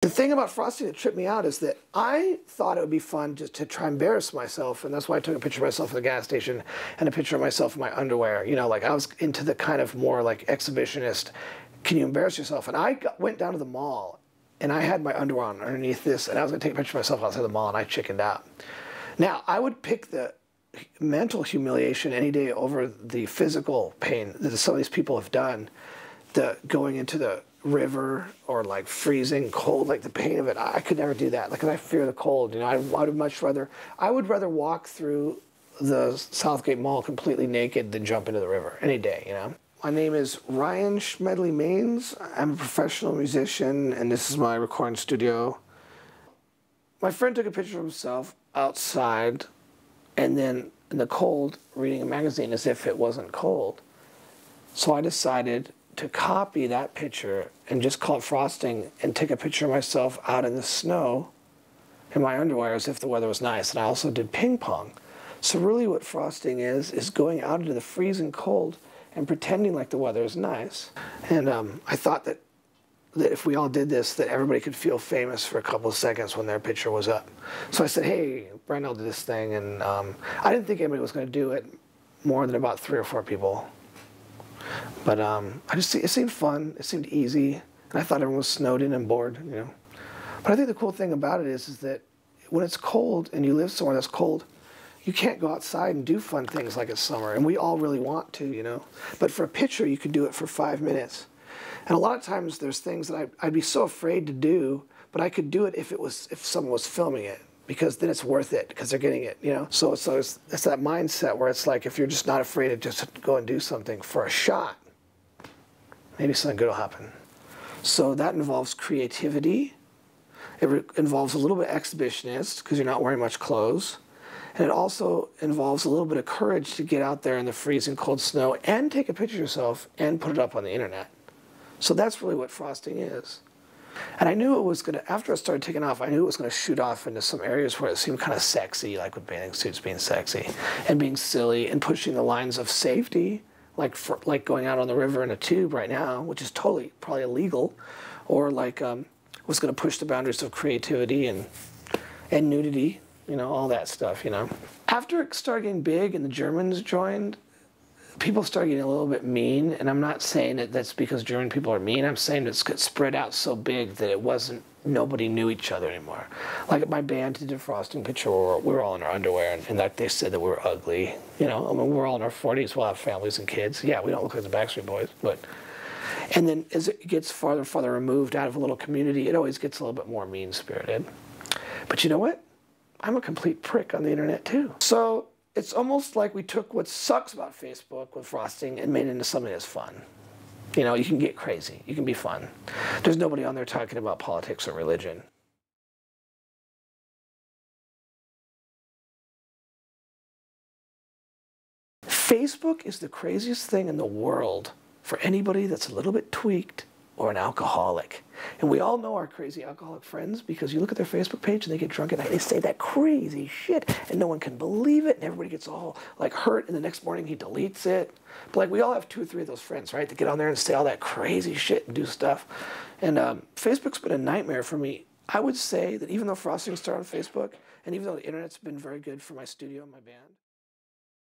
The thing about frosting that tripped me out is that I thought it would be fun just to try and embarrass myself, and that's why I took a picture of myself at the gas station and a picture of myself in my underwear. You know, like I was into the kind of more like exhibitionist, can you embarrass yourself? And went down to the mall, and I had my underwear on underneath this, and I was going to take a picture of myself outside the mall, and I chickened out. Now, I would pick the mental humiliation any day over the physical pain that some of these people have done, the going into the river or like freezing cold, like the pain of it. I could never do that, like, 'cause I fear the cold. You know, I would rather walk through the Southgate Mall completely naked than jump into the river any day, you know. My name is Ryan Schmedley Maines. I'm a professional musician, and this is my recording studio. My friend took a picture of himself outside and then in the cold reading a magazine as if it wasn't cold. So I decided to copy that picture and just call it frosting and take a picture of myself out in the snow in my underwear as if the weather was nice. And I also did ping pong. So really what frosting is going out into the freezing cold and pretending like the weather is nice. And I thought that if we all did this, that everybody could feel famous for a couple of seconds when their picture was up. So I said, hey, Brendel did this thing, and I didn't think anybody was going to do it more than about 3 or 4 people. But it seemed fun, it seemed easy, and I thought everyone was snowed in and bored, you know. But I think the cool thing about it is that when it's cold and you live somewhere that's cold, you can't go outside and do fun things like it's summer, and we all really want to, you know. But for a picture, you could do it for 5 minutes. And a lot of times there's things that I'd be so afraid to do, but I could do it if someone was filming it, because then it's worth it because they're getting it, you know. So it's that mindset where it's like, if you're just not afraid to just go and do something for a shot, maybe something good will happen. So that involves creativity. It involves a little bit exhibitionist because you're not wearing much clothes. And it also involves a little bit of courage to get out there in the freezing cold snow and take a picture of yourself and put it up on the internet. So that's really what frosting is. And I knew it was going to, after I started taking off, I knew it was going to shoot off into some areas where it seemed kind of sexy, like with bathing suits being sexy, and being silly, and pushing the lines of safety, like going out on the river in a tube right now, which is totally probably illegal, or like was going to push the boundaries of creativity and nudity, you know, all that stuff, you know. After it started getting big and the Germans joined, people started getting a little bit mean, and I'm not saying that that's because German people are mean. I'm saying it's got spread out so big that nobody knew each other anymore. Like my band did a frosting picture where we were all in our underwear, and that they said that we were ugly. You know, I mean, we're all in our 40s, we'll have families and kids. Yeah, we don't look like the Backstreet Boys, but... And then as it gets farther and farther removed out of a little community, it always gets a little bit more mean-spirited. But you know what? I'm a complete prick on the internet too. So it's almost like we took what sucks about Facebook with frosting and made it into something that's fun. You know, you can get crazy. You can be fun. There's nobody on there talking about politics or religion. Facebook is the craziest thing in the world for anybody that's a little bit tweaked or an alcoholic. And we all know our crazy alcoholic friends because you look at their Facebook page and they get drunk at night. They say that crazy shit and no one can believe it, and everybody gets all like hurt, and the next morning he deletes it. But like we all have 2 or 3 of those friends, right? That get on there and say all that crazy shit and do stuff. And Facebook's been a nightmare for me. I would say that even though frosting started on Facebook, and even though the internet's been very good for my studio and my band,